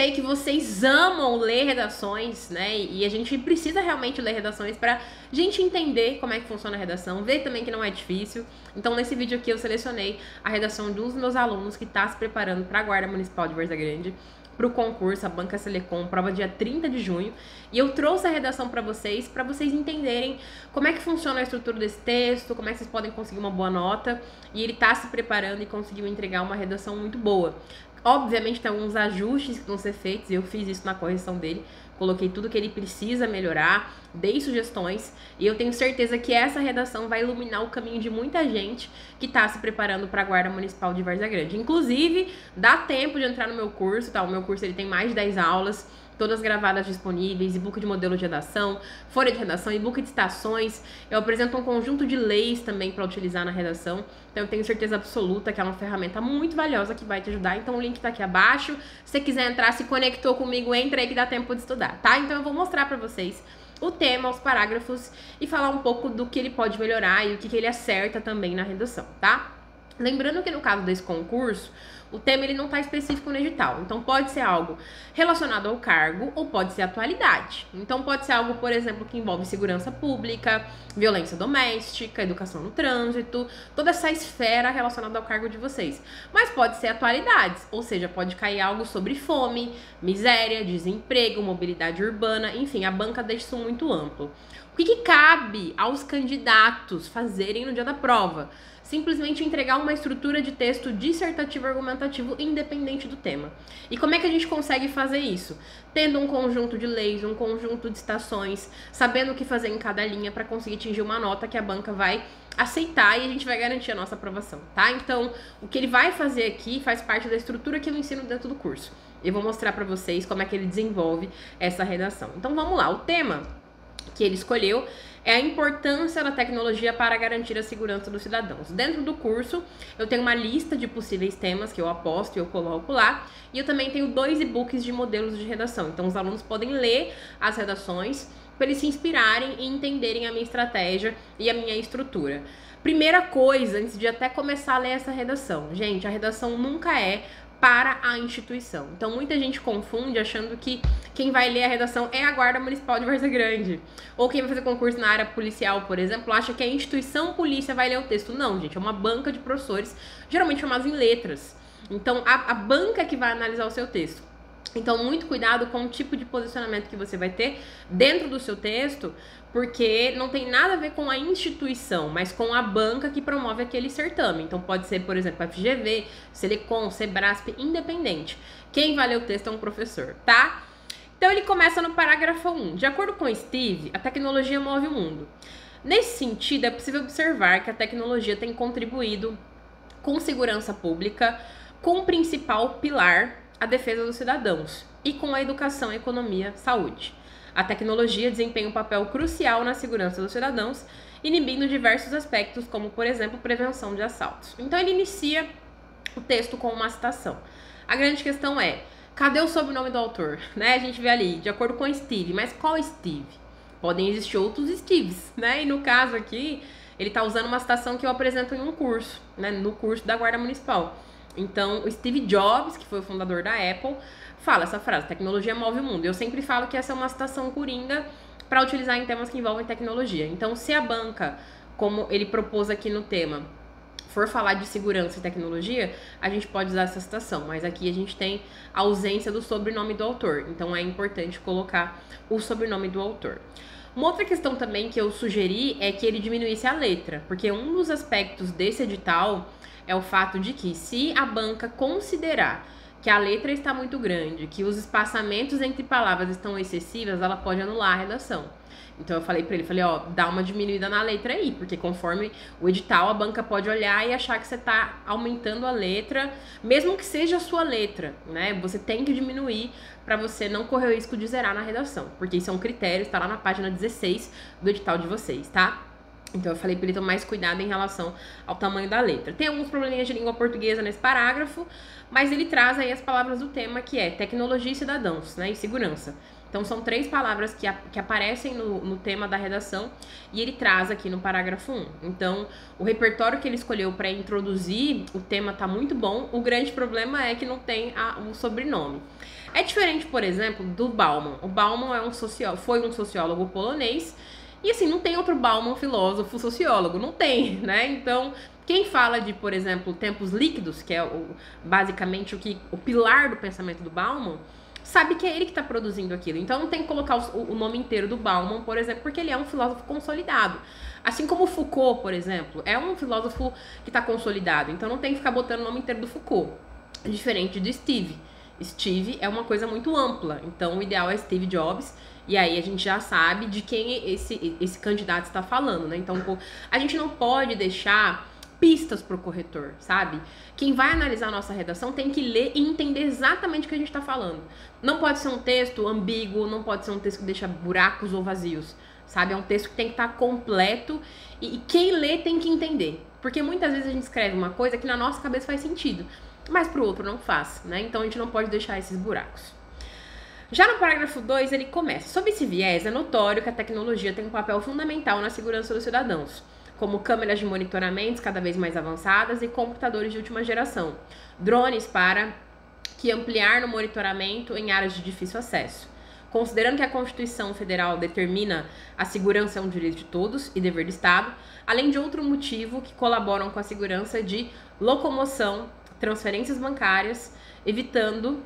sei que vocês amam ler redações, né? E a gente precisa realmente ler redações pra gente entender como é que funciona a redação, ver também que não é difícil. Então, nesse vídeo aqui, eu selecionei a redação de um dos meus alunos que tá se preparando pra Guarda Municipal de Várzea Grande, pro concurso, a Banca Selecom, prova dia 30 de junho. E eu trouxe a redação pra vocês entenderem como é que funciona a estrutura desse texto, como é que vocês podem conseguir uma boa nota. E ele tá se preparando e conseguiu entregar uma redação muito boa. Obviamente tem alguns ajustes que vão ser feitos e eu fiz isso na correção dele. Coloquei tudo que ele precisa melhorar, dei sugestões e eu tenho certeza que essa redação vai iluminar o caminho de muita gente que está se preparando para a Guarda Municipal de Várzea Grande. Inclusive, dá tempo de entrar no meu curso, tá? O meu curso ele tem mais de 10 aulas, todas gravadas disponíveis, e-book de modelo de redação, folha de redação, e-book de citações. Eu apresento um conjunto de leis também para utilizar na redação. Então eu tenho certeza absoluta que é uma ferramenta muito valiosa que vai te ajudar. Então o link tá aqui abaixo. Se você quiser entrar, se conectou comigo, entra aí que dá tempo de estudar, tá? Então eu vou mostrar para vocês o tema, os parágrafos e falar um pouco do que ele pode melhorar e o que ele acerta também na redação, tá? Lembrando que no caso desse concurso, o tema ele não está específico no edital. Então pode ser algo relacionado ao cargo ou pode ser atualidade. Então pode ser algo, por exemplo, que envolve segurança pública, violência doméstica, educação no trânsito, toda essa esfera relacionada ao cargo de vocês. Mas pode ser atualidades, ou seja, pode cair algo sobre fome, miséria, desemprego, mobilidade urbana, enfim, a banca deixa isso muito amplo. O que cabe aos candidatos fazerem no dia da prova? Simplesmente entregar uma estrutura de texto dissertativo argumentativo independente do tema. E como é que a gente consegue fazer isso? Tendo um conjunto de leis, um conjunto de citações, sabendo o que fazer em cada linha para conseguir atingir uma nota que a banca vai aceitar e a gente vai garantir a nossa aprovação, tá? Então, o que ele vai fazer aqui faz parte da estrutura que eu ensino dentro do curso. Eu vou mostrar para vocês como é que ele desenvolve essa redação. Então, vamos lá. O tema que ele escolheu é a importância da tecnologia para garantir a segurança dos cidadãos. Dentro do curso, eu tenho uma lista de possíveis temas que eu aposto e eu coloco lá. E eu também tenho 2 e-books de modelos de redação. Então, os alunos podem ler as redações para eles se inspirarem e entenderem a minha estratégia e a minha estrutura. Primeira coisa, antes de até começar a ler essa redação. Gente, a redação nunca é para a instituição. Então, muita gente confunde achando que quem vai ler a redação é a Guarda Municipal de Várzea Grande. Ou quem vai fazer concurso na área policial, por exemplo, acha que a instituição polícia vai ler o texto. Não, gente, é uma banca de professores, geralmente chamados em letras. Então, a banca que vai analisar o seu texto. Então, muito cuidado com o tipo de posicionamento que você vai ter dentro do seu texto, porque não tem nada a ver com a instituição, mas com a banca que promove aquele certame. Então, pode ser, por exemplo, a FGV, Selecom, Sebrasp, independente. Quem vai ler o texto é um professor, tá? Então, ele começa no parágrafo 1. De acordo com Steve, a tecnologia move o mundo. Nesse sentido, é possível observar que a tecnologia tem contribuído com segurança pública, com o principal pilar, a defesa dos cidadãos, e com a educação, economia, saúde. A tecnologia desempenha um papel crucial na segurança dos cidadãos, inibindo diversos aspectos, como, por exemplo, prevenção de assaltos. Então, ele inicia o texto com uma citação. A grande questão é, cadê o sobrenome do autor? Né? A gente vê ali, de acordo com Steve, mas qual Steve? Podem existir outros Steves, né? E no caso aqui, ele está usando uma citação que eu apresento em um curso, né? No curso da Guarda Municipal. Então, o Steve Jobs, que foi o fundador da Apple, fala essa frase, tecnologia move o mundo. Eu sempre falo que essa é uma citação coringa para utilizar em temas que envolvem tecnologia. Então, se a banca, como ele propôs aqui no tema, for falar de segurança e tecnologia, a gente pode usar essa citação. Mas aqui a gente tem a ausência do sobrenome do autor. Então, é importante colocar o sobrenome do autor. Uma outra questão também que eu sugeri é que ele diminuísse a letra, porque um dos aspectos desse edital é o fato de que, se a banca considerar que a letra está muito grande, que os espaçamentos entre palavras estão excessivas, ela pode anular a redação. Então eu falei pra ele, ó, dá uma diminuída na letra aí, porque conforme o edital, a banca pode olhar e achar que você tá aumentando a letra, mesmo que seja a sua letra, né? Você tem que diminuir para você não correr o risco de zerar na redação, porque isso é um critério, está lá na página 16 do edital de vocês, tá? Então eu falei para ele tomar mais cuidado em relação ao tamanho da letra. Tem alguns probleminhas de língua portuguesa nesse parágrafo, mas ele traz aí as palavras do tema, que é tecnologia e cidadãos, né, e segurança. Então são 3 palavras que aparecem no tema da redação e ele traz aqui no parágrafo 1. Então o repertório que ele escolheu para introduzir o tema tá muito bom. O grande problema é que não tem o sobrenome. É diferente, por exemplo, do Bauman. O Bauman foi um sociólogo polonês. E assim, não tem outro Bauman filósofo sociólogo, não tem, né? Então, quem fala de, por exemplo, tempos líquidos, que é basicamente o pilar do pensamento do Bauman, sabe que é ele que está produzindo aquilo. Então não tem que colocar o nome inteiro do Bauman, por exemplo, porque ele é um filósofo consolidado. Assim como Foucault, por exemplo, é um filósofo que está consolidado. Então não tem que ficar botando o nome inteiro do Foucault. Diferente de Steve. Steve é uma coisa muito ampla. Então o ideal é Steve Jobs. E aí a gente já sabe de quem esse candidato está falando, né? Então a gente não pode deixar pistas pro corretor, sabe? Quem vai analisar a nossa redação tem que ler e entender exatamente o que a gente está falando. Não pode ser um texto ambíguo, não pode ser um texto que deixa buracos ou vazios, sabe? É um texto que tem que estar completo e quem lê tem que entender. Porque muitas vezes a gente escreve uma coisa que na nossa cabeça faz sentido, mas pro outro não faz, né? Então a gente não pode deixar esses buracos. Já no parágrafo 2, ele começa. Sob esse viés, é notório que a tecnologia tem um papel fundamental na segurança dos cidadãos, como câmeras de monitoramento cada vez mais avançadas e computadores de última geração, drones para que ampliar no monitoramento em áreas de difícil acesso. Considerando que a Constituição Federal determina a segurança é um direito de todos e dever do Estado, além de outro motivo que colaboram com a segurança de locomoção, transferências bancárias, evitando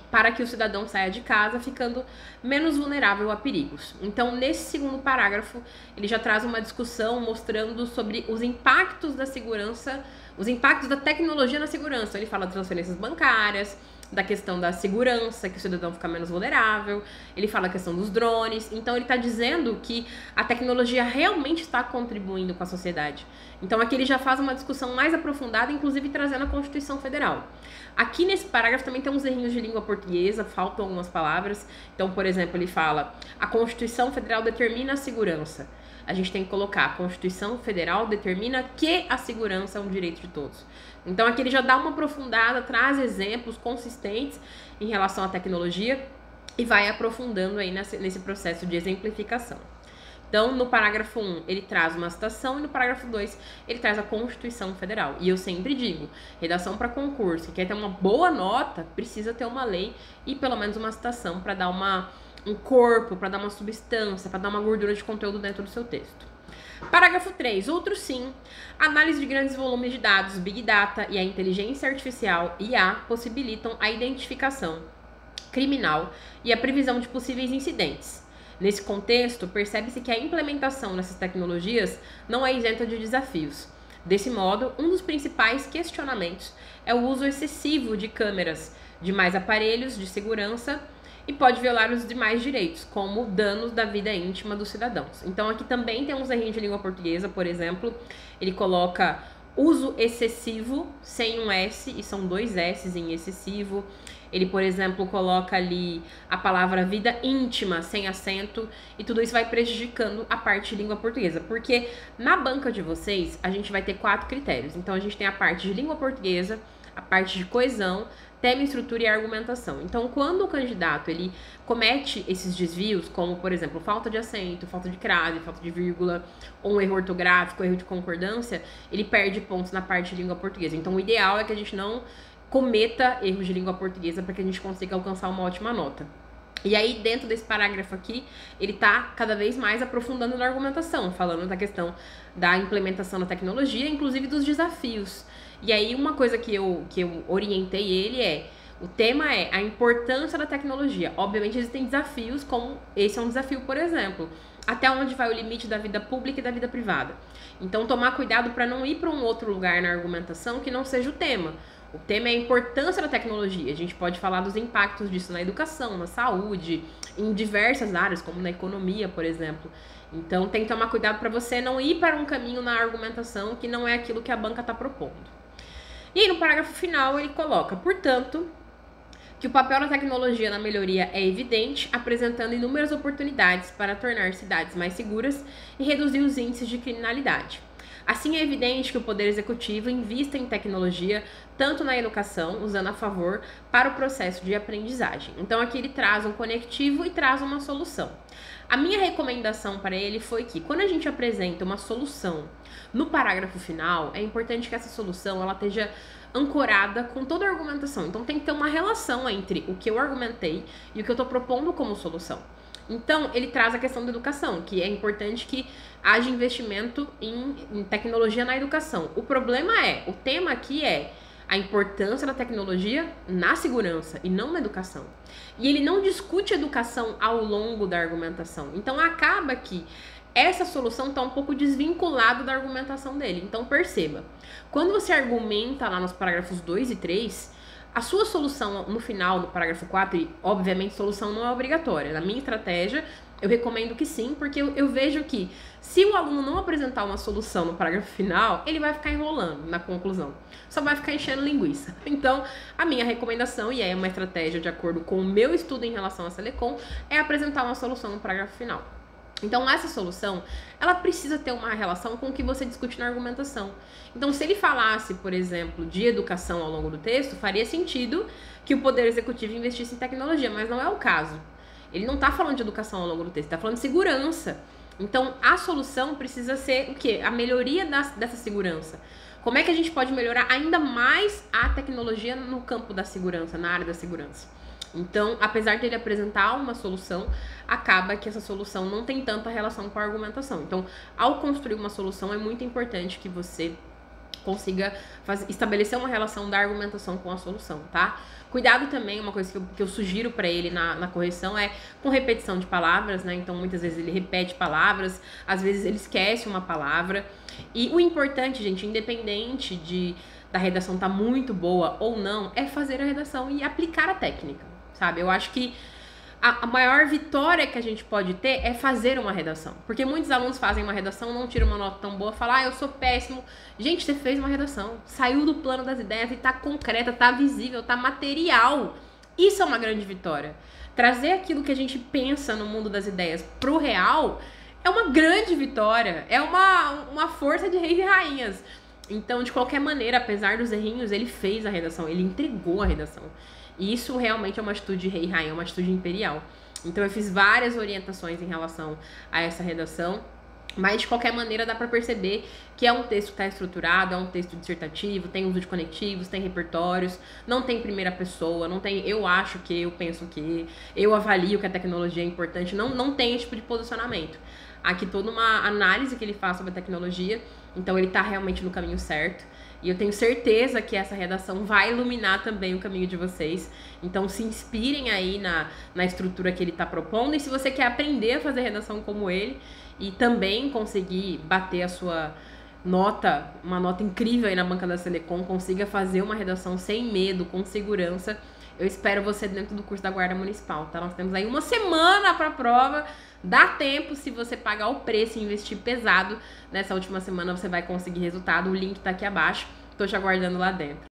para que o cidadão saia de casa, ficando menos vulnerável a perigos. Então, nesse segundo parágrafo, ele já traz uma discussão mostrando sobre os impactos da segurança, os impactos da tecnologia na segurança. Ele fala de transferências bancárias, da questão da segurança, que o cidadão fica menos vulnerável, ele fala a questão dos drones. Então ele está dizendo que a tecnologia realmente está contribuindo com a sociedade. Então aqui ele já faz uma discussão mais aprofundada, inclusive trazendo a Constituição Federal. Aqui nesse parágrafo também tem uns errinhos de língua portuguesa, faltam algumas palavras. Então, por exemplo, ele fala: a Constituição Federal determina a segurança. A gente tem que colocar: a Constituição Federal determina que a segurança é um direito de todos. Então aqui ele já dá uma aprofundada, traz exemplos consistentes em relação à tecnologia e vai aprofundando aí nesse processo de exemplificação. Então, no parágrafo 1, ele traz uma citação e no parágrafo 2, ele traz a Constituição Federal. E eu sempre digo, redação para concurso, que quer ter uma boa nota, precisa ter uma lei e pelo menos uma citação para dar um corpo, para dar uma substância, para dar uma gordura de conteúdo dentro do seu texto. Parágrafo 3. Outro sim. Análise de grandes volumes de dados, Big Data e a inteligência artificial, IA, possibilitam a identificação criminal e a previsão de possíveis incidentes. Nesse contexto, percebe-se que a implementação dessas tecnologias não é isenta de desafios. Desse modo, um dos principais questionamentos é o uso excessivo de câmeras, de mais aparelhos de segurança e pode violar os demais direitos, como danos da vida íntima dos cidadãos. Então aqui também tem uns errinhos de língua portuguesa, por exemplo, ele coloca uso excessivo sem um S, e são 2 S em excessivo. Ele, por exemplo, coloca ali a palavra vida íntima sem acento, e tudo isso vai prejudicando a parte de língua portuguesa, porque na banca de vocês a gente vai ter 4 critérios. Então a gente tem a parte de língua portuguesa, a parte de coesão, tema, estrutura e argumentação. Então, quando o candidato ele comete esses desvios, como, por exemplo, falta de acento, falta de crase, falta de vírgula, ou um erro ortográfico, erro de concordância, ele perde pontos na parte de língua portuguesa. Então, o ideal é que a gente não cometa erros de língua portuguesa para que a gente consiga alcançar uma ótima nota. E aí, dentro desse parágrafo aqui, ele tá cada vez mais aprofundando na argumentação, falando da questão da implementação da tecnologia, inclusive dos desafios. E aí, uma coisa que eu orientei ele o tema é a importância da tecnologia. Obviamente, existem desafios, como esse é um desafio, por exemplo. Até onde vai o limite da vida pública e da vida privada? Então, tomar cuidado para não ir para um outro lugar na argumentação que não seja o tema. O tema é a importância da tecnologia. A gente pode falar dos impactos disso na educação, na saúde, em diversas áreas, como na economia, por exemplo. Então, tem que tomar cuidado para você não ir para um caminho na argumentação que não é aquilo que a banca está propondo. E aí, no parágrafo final, ele coloca: portanto, que o papel da tecnologia na melhoria é evidente, apresentando inúmeras oportunidades para tornar cidades mais seguras e reduzir os índices de criminalidade. Assim, é evidente que o Poder Executivo invista em tecnologia, tanto na educação, usando a favor, para o processo de aprendizagem. Então, aqui ele traz um conectivo e traz uma solução. A minha recomendação para ele foi que, quando a gente apresenta uma solução no parágrafo final, é importante que essa solução ela esteja ancorada com toda a argumentação. Então, tem que ter uma relação entre o que eu argumentei e o que eu estou propondo como solução. Então, ele traz a questão da educação, que é importante que haja investimento em tecnologia na educação. O problema o tema aqui é a importância da tecnologia na segurança e não na educação. E ele não discute educação ao longo da argumentação. Então, acaba que essa solução está um pouco desvinculada da argumentação dele. Então, perceba, quando você argumenta lá nos parágrafos 2 e 3... a sua solução no final do parágrafo 4, e obviamente solução não é obrigatória. Na minha estratégia, eu recomendo que sim, porque eu vejo que se o aluno não apresentar uma solução no parágrafo final, ele vai ficar enrolando na conclusão. Só vai ficar enchendo linguiça. Então, a minha recomendação, e é uma estratégia de acordo com o meu estudo em relação à Selecom, é apresentar uma solução no parágrafo final. Então, essa solução, ela precisa ter uma relação com o que você discute na argumentação. Então, se ele falasse, por exemplo, de educação ao longo do texto, faria sentido que o Poder Executivo investisse em tecnologia, mas não é o caso. Ele não está falando de educação ao longo do texto, está falando de segurança. Então, a solução precisa ser o quê? A melhoria dessa segurança. Como é que a gente pode melhorar ainda mais a tecnologia no campo da segurança, na área da segurança? Então, apesar de ele apresentar uma solução, acaba que essa solução não tem tanta relação com a argumentação. Então, ao construir uma solução, é muito importante que você consiga estabelecer uma relação da argumentação com a solução, tá? Cuidado também, uma coisa que eu sugiro para ele na correção é com repetição de palavras, né? Então, muitas vezes ele repete palavras, às vezes ele esquece uma palavra. E o importante, gente, independente da redação tá muito boa ou não, é fazer a redação e aplicar a técnica. Sabe? Eu acho que a maior vitória que a gente pode ter é fazer uma redação. Porque muitos alunos fazem uma redação, não tiram uma nota tão boa, falam, eu sou péssimo. Gente, você fez uma redação, saiu do plano das ideias e tá concreta, tá visível, tá material. Isso é uma grande vitória. Trazer aquilo que a gente pensa no mundo das ideias pro real é uma grande vitória. É uma força de reis e rainhas. Então, de qualquer maneira, apesar dos errinhos, ele fez a redação, ele entregou a redação. E isso realmente é uma atitude de rei e rainha, é uma atitude imperial. Então eu fiz várias orientações em relação a essa redação, mas de qualquer maneira dá pra perceber que é um texto que está estruturado, é um texto dissertativo, tem uso de conectivos, tem repertórios, não tem primeira pessoa, não tem eu acho que, eu penso que, eu avalio que a tecnologia é importante, não tem esse tipo de posicionamento. Aqui toda uma análise que ele faz sobre a tecnologia, então ele tá realmente no caminho certo. E eu tenho certeza que essa redação vai iluminar também o caminho de vocês. Então se inspirem aí na estrutura que ele está propondo. E se você quer aprender a fazer redação como ele e também conseguir bater a sua nota, uma nota incrível aí na banca da Selecom, consiga fazer uma redação sem medo, com segurança, eu espero você dentro do curso da Guarda Municipal, tá? Nós temos aí uma semana para a prova. Dá tempo, se você pagar o preço e investir pesado, nessa última semana você vai conseguir resultado. O link tá aqui abaixo, tô te aguardando lá dentro.